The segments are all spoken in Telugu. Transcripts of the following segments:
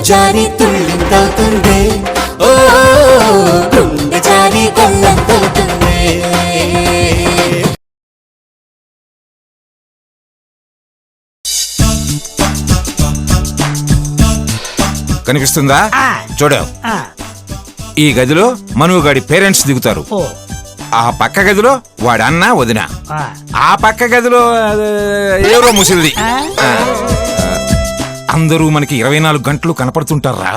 జారి తుళ్ళింతవుతుంది, ఓ గుండె జారి గల్లంతవుతుంది. కనిపిస్తుందా? చూడు, ఈ గదిలో మనుగాడి పేరెంట్స్ దిగుతారు. ఆ పక్క గదిలో వాడి అన్న వదిన, ఆ పక్క గదిలో ఎవరో ముసిలిది. అందరూ మనకి 24 గంటలు కనపడుతుంటారా?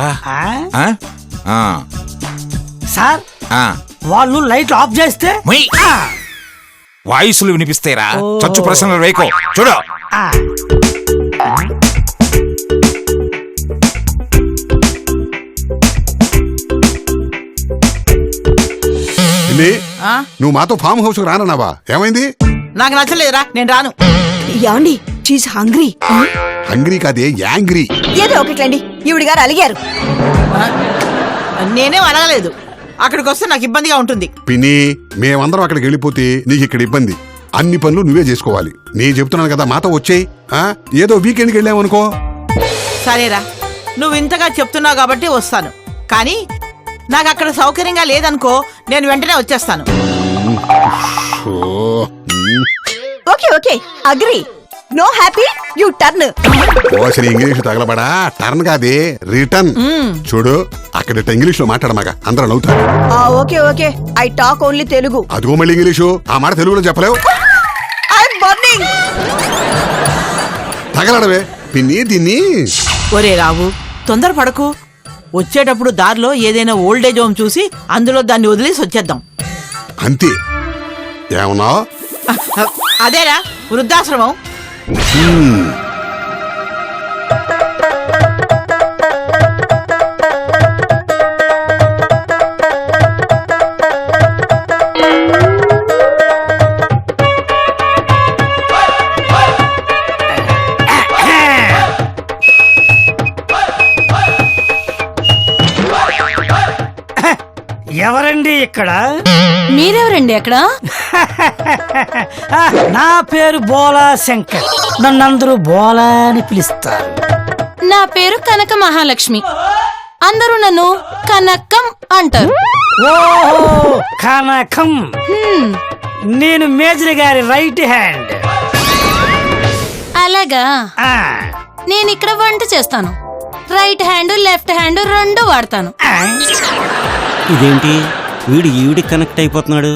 సార్ వాళ్ళు లైట్లు ఆఫ్ చేస్తే వాయిస్లు వినిపిస్తాయిరా. చచ్చు ప్రశ్నలు వేయకో. చూడు, నువ్వు మాతో ఫామ్ హౌస్ రానన్నావా? ఏమైంది? నాకు నచ్చలేదురా, నేను రాను. యాండి షీస్ హంగ్రీ. హంగ్రీ కాదే, యాంగ్రీ. ఏదో ఒకట్లండి, ఈవిడ గారు అలిగారు. నేనేం అడగలేదు. అక్కడికి వస్తే నాకు ఇబ్బందిగా ఉంటుంది. పిన్ని, మేమందరం అక్కడికి వెళ్ళిపోతే నీకు ఇక్కడ ఇబ్బంది. అన్ని పనులు నువ్వే చేసుకోవాలి. నేను చెప్తున్నాను కదా, మాతో వచ్చేయి. ఏదో వీకెండ్కి వెళ్ళామనుకో. సరేరా, నువ్వు ఇంతగా చెప్తున్నావు కాబట్టి వస్తాను. కానీ నాకు అక్కడ సౌకర్యంగా లేదనుకో, నేను వెంటనే వచ్చేస్తాను. Okay okay agree. No happy U turn. అసలు ఇంగ్లీష్ తగలబడా, టర్న్ కాదే రిటర్న్. చూడు, అక్కడ ఇంగ్లీష్ లో మాట్లాడమాక, అందరూ నవ్వుతారు. Okay okay I talk only Telugu. అదిగో మళ్ళీ ఇంగ్లీషు. ఆ మాట తెలుగులో చెప్పలేవు. I'm burning. తగలడవే పిన్ని దీన్ని. ఒరే రావు, తొందర పడకు. వచ్చేటప్పుడు దారిలో ఏదైనా ఓల్డేజ్ హోమ్ చూసి అందులో దాన్ని వదిలేసి వచ్చేద్దాం. అంతే. ఏమన్నా? అదేరా వృద్ధాశ్రమం. ఎవరండి ఇక్కడ? మీరెవరండి అక్కడ? నా పేరు బోలా శంకర్. నన్నందరూ బోలా అని పిలుస్తారు. నా పేరు కనక మహాలక్ష్మి. అందరూ నన్ను కనకం అంటారు. ఓహో, కనకం. నేను మేజర్ గారి రైట్ హ్యాండ్. అలాగా? నేను ఇక్కడ వంట చేస్తాను. రైట్ హ్యాండ్ లెఫ్ట్ హ్యాండ్ రెండు వాడతాను. ఇదేంటి, వీడు ఈవిడి కనెక్ట్ అయిపోతున్నాడు?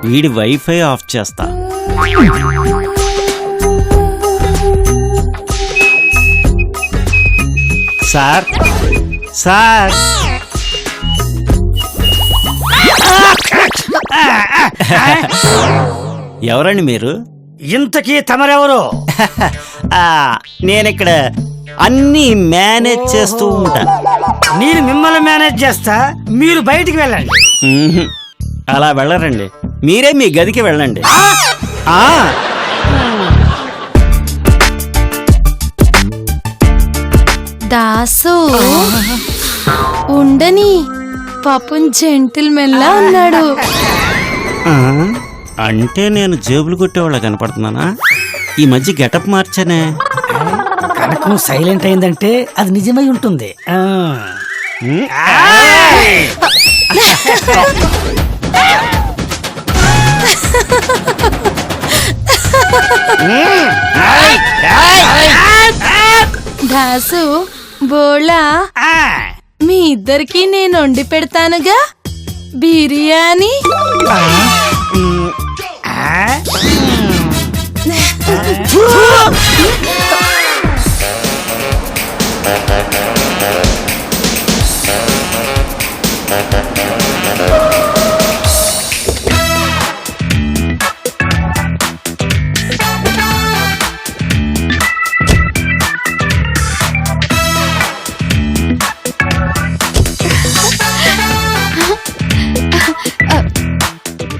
వీడి వైఫై ఆఫ్ చేస్తా. సార్ సార్, ఎవరండి మీరు? ఇంతకీ తమరెవరు? నేనిక్కడ అన్ని మేనేజ్ చేస్తూ ఉంటా. నేను మిమ్మల్ని మేనేజ్ చేస్తా, మీరు బయటికి వెళ్ళండి. అలా వెళ్ళరండి, మీరే మీ గదికి వెళ్ళండి. దాసు ఉండని, పాపం జెంటిల్మెన్ లా ఉన్నాడు. అంటే నేను జేబులు కొట్టేవాళ్ళ కనపడుతున్నానా? ఈ మధ్య గెటప్ మార్చానే. కనకం సైలెంట్ అయిందంటే అది నిజమై ఉంటుంది. దాసు బోళా, మీ ఇద్దరికి నేను వండి పెడతానుగా బిర్యానీ.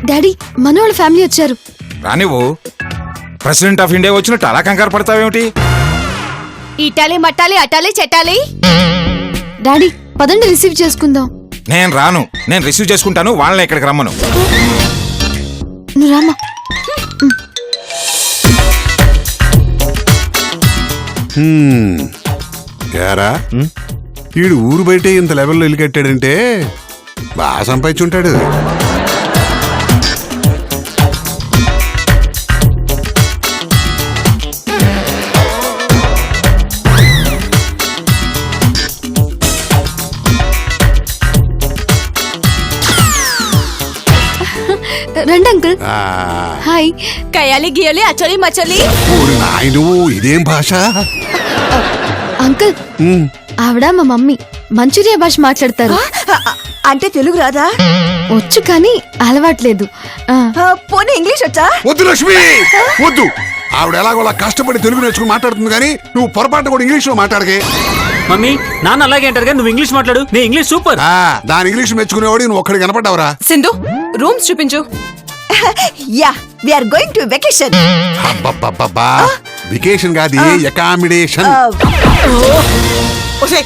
డాడీ, మనోళ్ళ ఫ్యామిలీ వచ్చారు. రానివ్వు. ప్రెసిడెంట్ ఆఫ్ ఇండియా వచ్చినట్టు అలా కంగారు పడతావేమిటి? ఇటాలి మట్టాలి అటాలి చెట్టాలి. డాడీ పదండి రిసీవ్ చేసుకుందాం. నేను రాను. నేను రిసీవ్ చేసుకుంటాను, వాళ్ళని ఇక్కడికి రమ్మను. నువ్వు రామా. ఏరా వీడు ఊరు బయటే ఇంత లెవెల్లో ఇల్లు కట్టాడంటే బాగా సంపాదించుంటాడు. రండి అంకుల్. ఆ, హాయ్. కయాలి గియాలి అచలి మచలి. ఓరి నాయను ఇదేం భాష? అంకుల్ ఆవిడ మా మమ్మీ మంచూరియా భాష మాట్లాడతారు. అంటే తెలుగు రాదా? వచ్చు కానీ అలవాట్లేదు. పోనీ ఇంగ్లీష్ వచ్చా? వద్దు లక్ష్మి వద్దు. ఆవిడ ఎలాగోలా కష్టపడి తెలుగు నేర్చుకుని మాట్లాడుతుంది కానీ నువ్వు పొరపాటు కూడా ఇంగ్లీష్ లో మాట్లాడకే. మమ్మీ నాన్న అలాగే అంటారు కానీ నువ్వు ఇంగ్లీష్ మాట్లాడు. నీ ఇంగ్లీష్ సూపర్. దాని ఇంగ్లీష్ మెచ్చుకునేవాడు నువ్వు ఒక్కడికి కనపడ్డావురా. సింధు రూమ్స్ చూపించు. Yeah we are going to vacation. అబ్బబ్బబ్బబ్బా వెకేషన్ కాదు అకామిడేషన్. ఒసే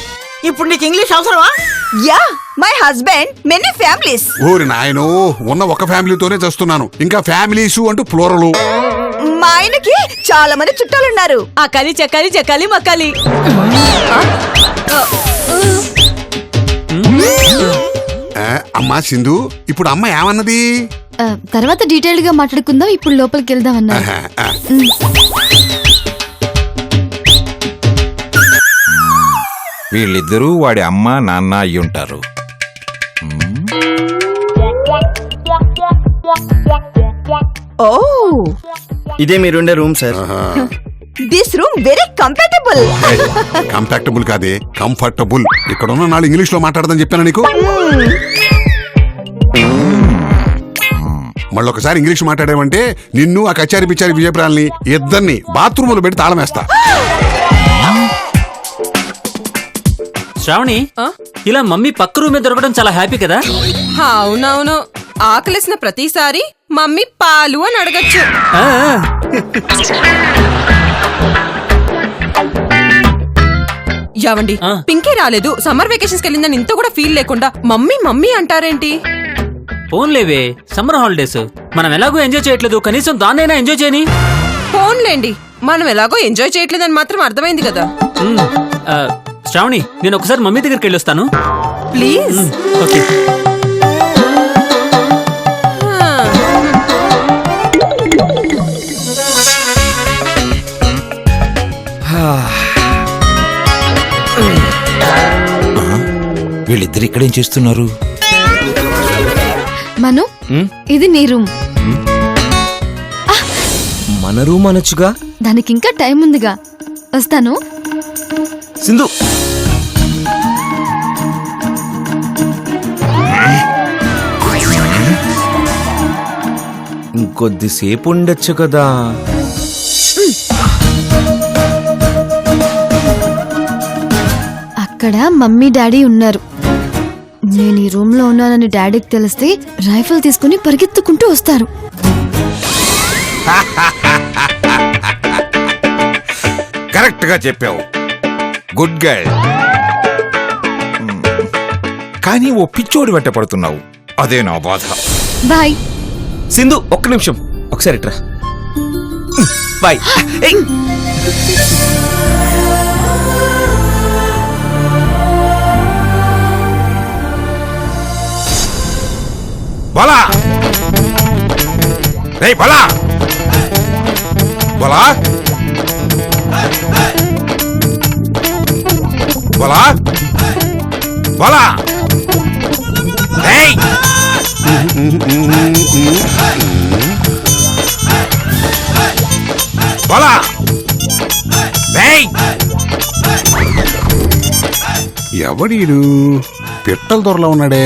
ఇప్పుడు నీకు ఇంగ్లీష్ అవసరమా? Yeah my husband many families. ఓరి నాయనో ఉన్న ఒక ఫ్యామిలీతోనే చేస్తున్నాను ఇంకా ఫ్యామిలీస్ అంటూ ప్లోరలు. మా ఆయనకి చాలా మంది చుట్టాలున్నారు. అకాలి చకాలి చకాలి మకాలి. అమ్మా సింధు ఇప్పుడు అమ్మ ఏమన్నది? తర్వాత డీటెయిల్డ్ గా మాట్లాడుకుందాం. ఇప్పుడు లోపలికి వెళ్దాం అన్నారు. వీళ్ళిద్దరూ వాడి అమ్మ నాన్న అయి ఉంటారు. ఓ ఇదే మీరుండే room sir. This room very comfortable. Comfortable కాదే కంఫర్టబుల్. ఇక్కడ ఉన్న నాలుగు ఇంగ్లీష్ లో మాట్లాడదని చెప్పాను నీకు. మళ్ళొకసారి ఇంగ్లీష్ మాట్లాడేవంటే నిన్ను ఆ కచారి పిచారి విజయప్రాల్ని ఇద్దరిని బాత్రూములు పెట్టి తాళమేస్తా. శ్రావణి ఇలా మమ్మీ పక్క రూమే దొరకడం చాలా హ్యాపీ కదా? అవునవును. ఆకలిసిన ప్రతిసారి మమ్మీ పాలు అని అడగచ్చు. యావండి పింకీ రాలేదు, సమ్మర్ వెకేషన్స్ వెళ్ళిందని ఇంత కూడా ఫీల్ లేకుండా మమ్మీ మమ్మీ అంటారేంటి? ఫోన్లేవే సమ్మర్ హాలిడేస్, మనం ఎలాగో ఎంజాయ్ చేయట్లేదు, కనీసం దాన్నైనా ఎంజాయ్ చేయని. ఫోన్లేండి, మనం ఎలాగో ఎంజాయ్ చేయట్లేదని మాత్రం అర్థమైంది కదా. శ్రావణి నేను ఒకసారి మమ్మీ దగ్గరికి వెళ్ళొస్తాను ప్లీజ్. ఓకే. వీళ్ళిద్దరు ఇక్కడేం చేస్తున్నారు? మను ఇది నీ రూమ్. మన రూమ్ అనొచ్చుగా. దానికి ఇంకా టైం ఉందిగా. వస్తాను. సింధు ఇంకొద్దిసేపు ఉండొచ్చు కదా. అక్కడ మమ్మీ డాడీ ఉన్నారు. నేను ఈ రూమ్ లో ఉన్నానని డాడీకి తెలిస్తే రైఫిల్ తీసుకుని పరిగెత్తుకుంటూ వస్తారు. కరెక్ట్ గా చెప్పావు, గుడ్ గర్ల్. కానీ ఓ పిచ్చోడి వెంట పడుతున్నావు, అదే నా బాధ. బాయ్. సింధు ఒక్క నిమిషం, ఒకసారి ఇట్రా. బాయ్. బలా రే బలా బలా బలా బలా రేయ్ బలా రేయ్. ఎవడీడు పిట్టల దొరలో ఉన్నాడే?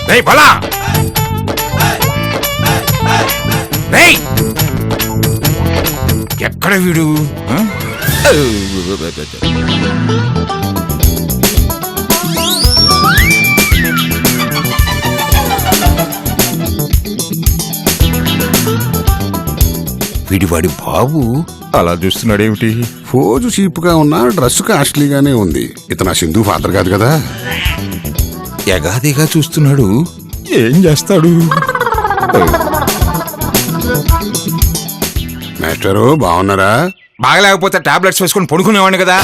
రేయ్ బలా రేయ్ ఎక్కడ వీడు? వీడివాడి బాబు అలా చూస్తున్నాడేమిటి? ఫోజు చీప్గా ఉన్నా డ్రెస్ కాస్ట్లీగానే ఉంది. ఇతను సింధు ఫాదర్ కాదు కదా. ఎగాదిగా చూస్తున్నాడు. ఏం చేస్తాడు? మాస్టరు బాగున్నారా? బాగలేకపోతే టాబ్లెట్స్ వేసుకొని పడుకునేవాడిని కదా,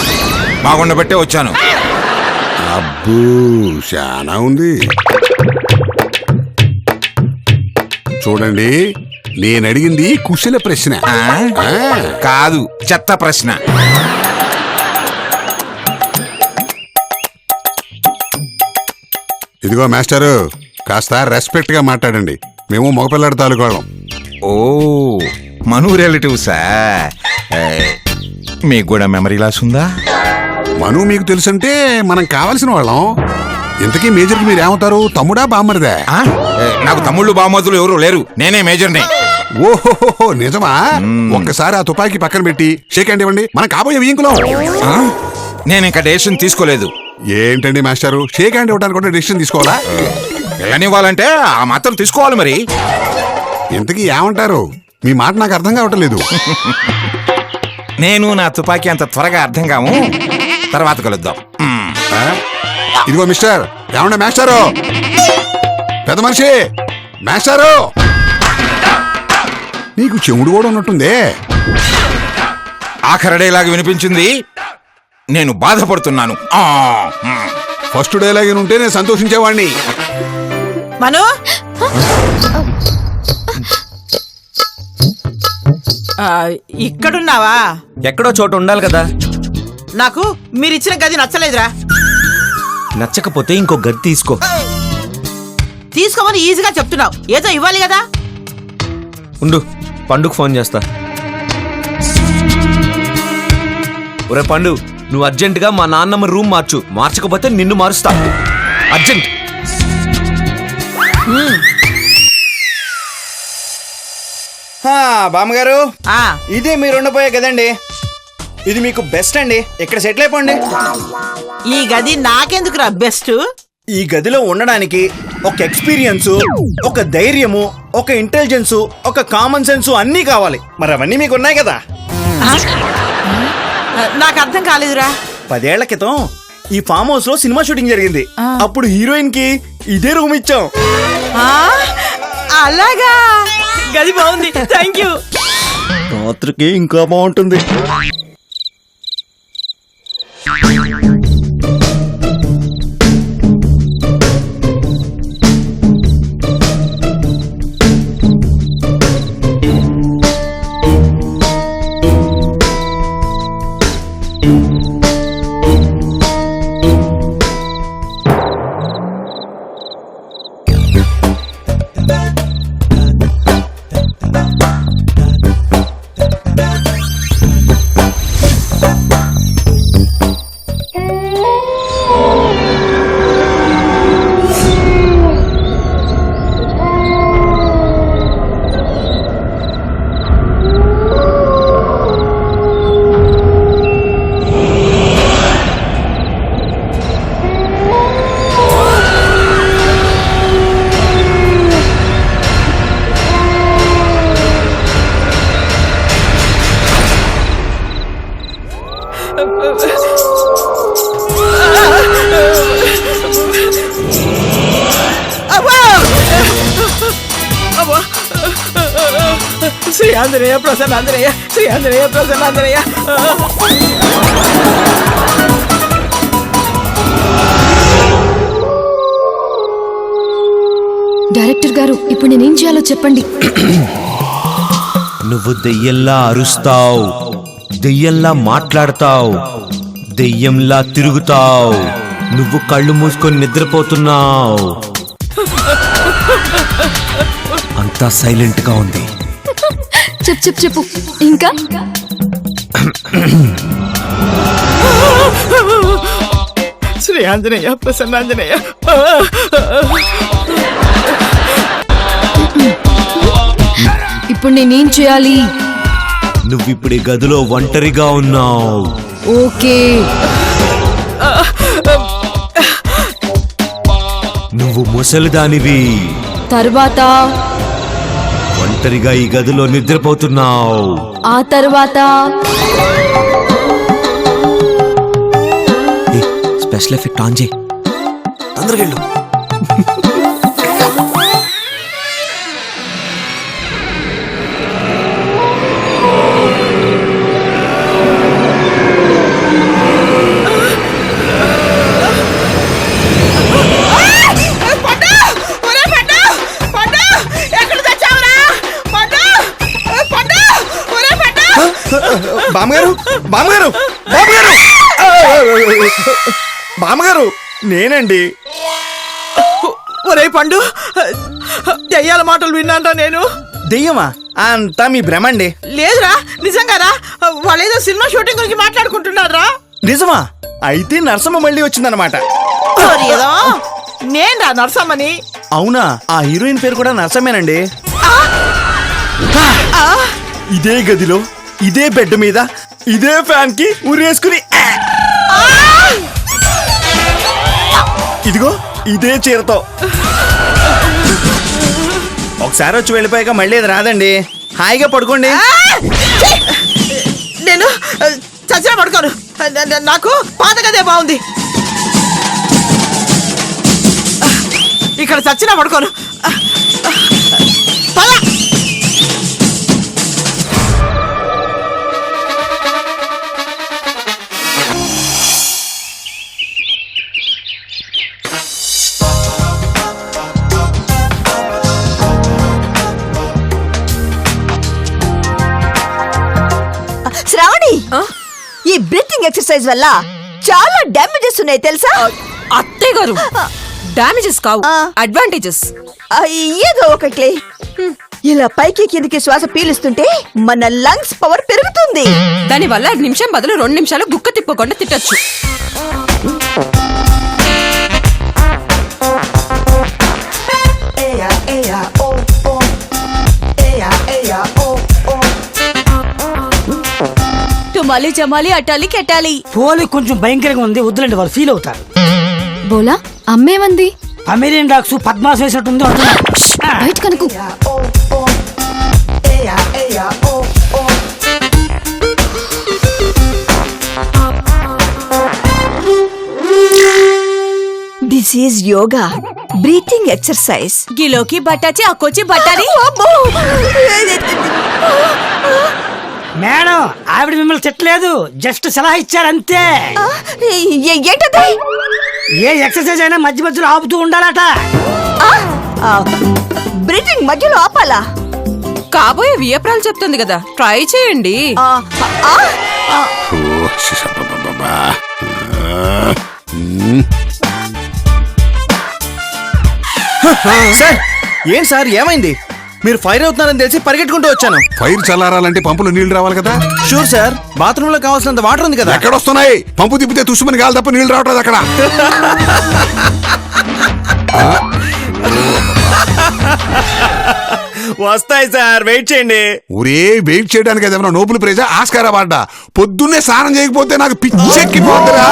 బాగుండబట్టే వచ్చాను. అబ్బూ చాలా ఉంది. చూడండి, నేను అడిగింది కుశల ప్రశ్న. కాదు, చెత్త ప్రశ్న. ఇదిగో మాస్టరు, కాస్త రెస్పెక్ట్ గా మాట్లాడండి. మేము మగపిల్లాడి తాలూకోళ్ళం. ఓ, మను రిలేటివ్సా? మీకు కూడా మెమరీ లాస్ ఉందా? మను మీకు తెలుసంటే మనం కావలసిన వాళ్ళం. ఇంతకీ మేజర్కి మీరు ఏమవుతారు? తమ్ముడా బామ్మరిదా? నాకు తమ్ముళ్ళు బామ్మతులు ఎవరు లేరు, నేనే మేజర్ని. ఓహో నిజమా? ఒక్కసారి ఆ తుపాకీ పక్కన పెట్టి షేక్ హ్యాండ్ ఇవ్వండి, మనం కాబోయే వీంకులం. నేను ఇంకా డెసిషన్ తీసుకోలేదు. ఏంటండి మాస్టారు, షేక్ హ్యాండ్ ఇవ్వడానికి కూడా డెసిషన్ తీసుకోవాలా? వెళ్ళనివ్వాలంటే ఆ మాత్రం తీసుకోవాలి మరి. ఇంతకీ ఏమంటారు? మీ మాట నాకు అర్థం కావట్లేదు. నేను నా తుపాకీ అంత త్వరగా అర్థం కాము, తర్వాత కలుద్దాం. ఇదిగో మిస్టర్, ఏమన్నా మాస్టారు, పెద్ద మనిషి మాస్టారు, నీకు చెవుడు కూడా ఉన్నట్టుందే. ఆఖరి డైలాగ్ వినిపించింది, నేను బాధపడుతున్నాను. ఫస్ట్ డైలాగ్ ఉంటే నేను సంతోషించేవాడిని. మను, ఇక్కడున్నావా? ఎక్కడో చోటు ఉండాలి కదా. నాకు మీరిచ్చిన గది నచ్చలేదురా. నచ్చకపోతే ఇంకో గది తీసుకో. తీసుకోమని ఈజీగా చెప్తున్నావు, ఏదో ఇవ్వాలి కదా. ఉండు, పండుగ ఫోన్ చేస్తా. ఒరే పండు, నువ్వు అర్జెంటుగా మా నాన్నమ్మ రూమ్ మార్చు, మార్చకపోతే నిన్ను మారుస్తా. అర్జెంట్. బామ్మగారు, ఇదే మీరు ఉండబోయే కదండి. ఇది మీకు బెస్ట్ అండి, ఇక్కడ సెటిల్ అయిపోండి. ఈ గది నాకెందుకురా బెస్ట్? ఈ గదిలో ఉండడానికి ఒక ఎక్స్పీరియన్స్, ఒక ధైర్యము, ఒక ఇంటెలిజెన్స్, ఒక కామన్ సెన్స్ అన్నీ కావాలి. మరి అవన్నీ మీకు ఉన్నాయి కదా. నాకు అర్థం కాలేదురా. 10 ఏళ్ల క్రితం ఈ ఫామ్ హౌస్ లో సినిమా షూటింగ్ జరిగింది. అప్పుడు హీరోయిన్ కి ఇదే రూమ్ ఇచ్చాం. అలాగా, గది బాగుంది, థ్యాంక్ యూ. రాత్రికి ఇంకా బాగుంటుంది. శ్రీ ఆంజనేయ ప్రసన్నాంజనేయ, శ్రీ ఆంజనేయ ప్రసన్నాంజనేయ. డైరెక్టర్ గారు, ఇప్పుడు నేనేం చేయాలో చెప్పండి. నువ్వు దెయ్యంలా అరుస్తావు, దెయ్యంలా మాట్లాడతావు, దెయ్యంలా తిరుగుతావు, నువ్వు కళ్ళు మూసుకొని నిద్రపోతున్నావు. అంతా సైలెంట్ గా ఉంది. చెప్పు ఇంకా. శ్రీ ఆంజనేయ ప్రసన్నాంజనేయ. ఇప్పుడు నేనేం చేయాలి? నువ్విప్పుడు ఈ గదిలో ఒంటరిగా ఉన్నావు. ఓకే. నువ్వు ముసలిదానివి. తర్వాత? ఒంటరిగా ఈ గదిలో నిద్రపోతున్నావు. ఆ తర్వాత? స్పెషల్ ఎఫెక్ట్ ఆన్ చేయి, తొందరగా వెళ్ళు. బామ్మగారు బామ్మగారు బామ్మగారు బామ్మగారు నేనండి. ఒరే పండు, దెయ్యాల మాటలు విన్నానరా నేను. దెయ్యమా? అంతా మీ భ్రమ అండి. లేదురా, నిజంగారా. వాళ్ళేదో సినిమా షూటింగ్ గురించి మాట్లాడుకుంటున్నారా. నిజమా? అయితే నరసమ్మ మళ్ళీ వచ్చిందనమాట. నేను రా నరసమ్మని. అవునా? ఆ హీరోయిన్ పేరు కూడా నరసమ్మేనండి. ఇదే గదిలో ఇదే బెడ్ మీద ఇదే ఫ్యాన్ కి ఉరేసుకుని ఇదిగో ఇదే చీరతో ఒకసారి వచ్చి వెళ్ళిపోయాక మళ్ళీ అది రాదండి. హాయిగా పడుకోండి. నేను చచ్చినా పడుకోను. నాకు పాత గదే బాగుంది. ఇక్కడ చచ్చినా పడుకోను. పద. శ్రావణి, ఈ బ్రీతింగ్ ఎక్సర్సైజ్ వల్ల చాలా డ్యామేజెస్ ఉన్నాయి తెలుసా? అత్తే గారు, డ్యామేజెస్ కావు, అడ్వాంటేజెస్. ఏదో ఒకట్లే. ఇలా పైకి కిందికి శ్వాస పీలుస్తుంటే మన లంగ్స్ పవర్ పెరుగుతుంది. దాని వల్ల 1 నిమిషం బదులు 2 నిమిషాలు గుక్క తిప్పకుండా తిట్టచ్చు. టుమాలి జమాలి అటాలి కెటాలి. పోలి కొంచెం భయంకరంగా ఉంది, వద్దులండి, వాళ్ళు ఫీల్ అవుతారు. బోలా అమ్మేమంది? అమెరియన్ డాగ్స్ పద్మాస్ వేసినట్టుంది. బయట కనుకు. This is yoga breathing exercise. గిలోకి బట్టాచి అక్కోచి బట్టాలి. మేడం, ఆవిడ మిమ్మల్ని తిట్టలేదు, జస్ట్ సలహా ఇచ్చారు అంతే. ఏంటది? ఏ ఎక్సర్సైజ్ అయినా మధ్య మధ్యలో ఆపుతూ ఉండాలట. బ్రీతింగ్ మధ్యలో ఆపాలా? కాబోయే వియప్రాలు చెప్తుంది కదా, ట్రై చేయండి. సార్, ఏం సార్ ఏమైంది? మీరు ఫైర్ అవుతున్నారని తెలిసి పరిగెట్టుకుంటూ వచ్చాను. ఫైర్ చల్లారాలంటే పంపులో నీళ్లు రావాలి కదా. షూర్ సార్, బాత్రూమ్ లో కావాల్సినంత వాటర్ ఉంది కదా. ఎక్కడ వస్తున్నాయి? పంపు తిప్పితే తుసుమని గాలి తప్ప నీళ్లు రావట్లేదు అక్కడ. వస్తాయి సార్, వెయిట్ చేయండి. ఒరే, వెయిట్ చేయడానికి ఏదైనా నోబుల్ ప్రైజా, ఆస్కార్ అవార్డా? పొద్దున్నే స్నానం చేయకపోతే నాకు పిచ్చెక్కిపోతుందిరా.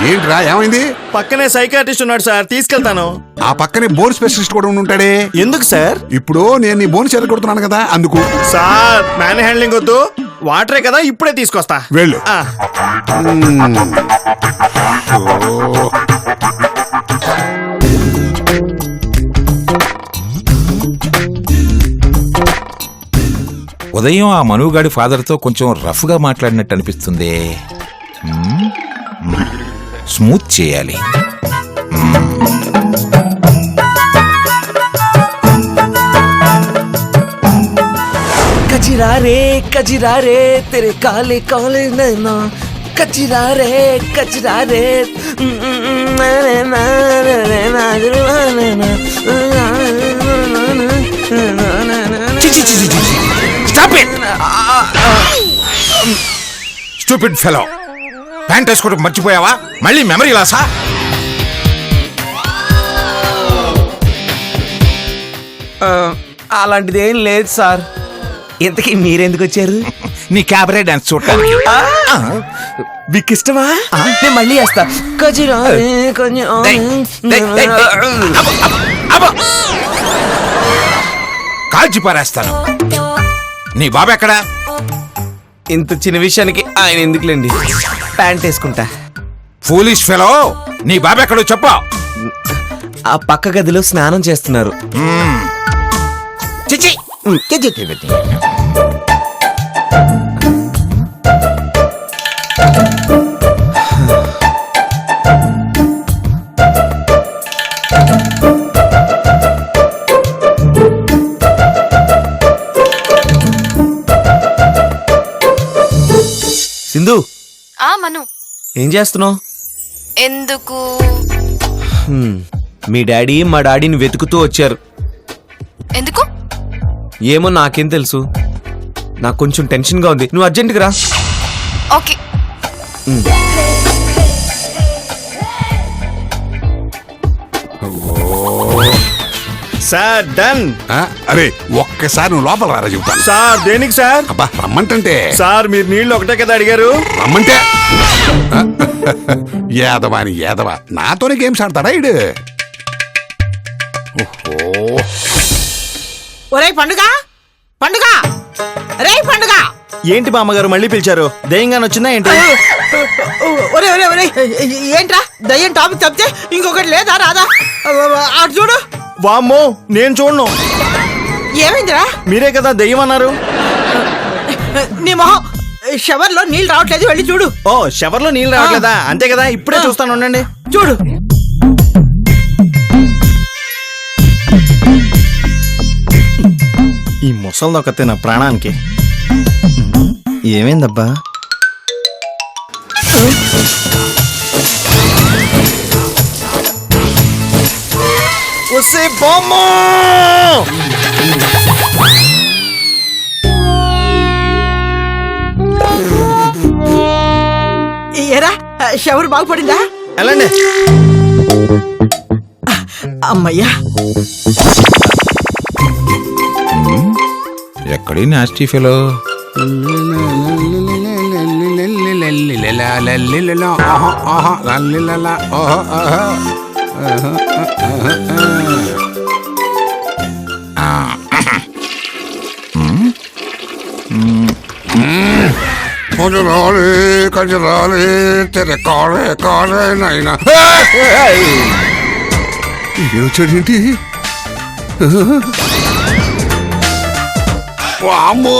ఏంట్రా, ఏమైంది? పక్కనే సైకాట్రిస్ట్ ఉన్నాడు సార్, తీసుకెళ్తాను. ఆ పక్కనే బోన్ స్పెషలిస్ట్ కూడా ఉంటాడే. ఎందుకు సార్? ఇప్పుడు నేను నీ బోన్ చెరగొడుతున్నాను కదా, అందుకు. సార్, మ్యాన్ హ్యాండ్లింగ్ వద్దు, వాటరే కదా, ఇప్పుడే తీసుకొస్తా. వెళ్ళు. ఉదయం ఆ మనుగాడి ఫాదర్తో కొంచెం రఫ్గా మాట్లాడినట్టు అనిపిస్తుంది. స్మూత్ చేయాలి. కజిరా రే తెరే కాలే కాలే నైనా కజిరా రే స్టూపిడ్ ఫెలో, ప్యాంట్ వేసుకోవడం మర్చిపోయావా? మళ్ళీ మెమరీ లాసా? అలాంటిది ఏం లేదు సార్. ఇంతకీ మీరెందుకు వచ్చారు? నీ క్యాబరే డాన్స్ చూడటానికి. మీకు ఇష్టమా? నేను మళ్ళీ వేస్తా. కాల్చి పారేస్తాను. నీ బాబు ఎక్కడా? ఇంత చిన్న విషయానికి ఆయన ఎందుకులేండి, ప్యాంట్ వేసుకుంటా. ఫూలిష్ ఫెలో, నీ బాబు ఎక్కడో చెప్పా. ఆ పక్క గదిలో స్నానం చేస్తున్నారు. చిచి. మను ఏం చేస్తున్నావు? ఎందుకు? మీ డాడీ మా డాడీని వెతుకుతూ వచ్చారు. ఎందుకు? ఏమో నాకేం తెలుసు. నాకు కొంచెం టెన్షన్గా ఉంది. నువ్వు అర్జెంటుగా రా. ఓకే. Sir done. అరే ఒక్కసారి నువ్వు లోపల రారా చెబుతాను. సార్ దేనికి సార్? అబ్బా రమ్మంటే సార్ మీరు నీళ్ళు ఒకటే కదా అడిగారు. రమ్మంటే యాదవా అని యాదవా నాతోనే గేమ్స్ ఆడతాడా ఇడు? ఓహో ఒరే పండుగ పండుగ రే పండుగ. ఏంటి బామ్మగారు మళ్ళీ పిలిచారు? దయ్యంగానే వచ్చిందా ఏంటి? ఒరే ఒరే ఒరే ఏంట్రా దయ్యం టాపిక్ చెప్తే ఇంకొకటి లేదా రాదా? అటు చూడు. వామ్మో నేను చూడను. ఏమైందిరా? మీరే కదా దయ్యం అన్నారు. నీ మొహం షవర్ లో నీళ్ళు రావట్లేదు, వెళ్ళి చూడు. ఓ షవర్ లో నీళ్ళు రావట్లేదా? అంతే కదా, ఇప్పుడే చూస్తాను ఉండండి. చూడు. ఈ ముసలి దొక్కతే నా ప్రాణానికి. ఏమైందబ్బా? వస్తే బామ్మో. ఏరా షవర్ బాగుపడిందా? వెళ్ళండి. అమ్మయ్యా. ఎక్కడి నాస్టీ ఫెలో. వచ్చాడేంటి? వామ్మో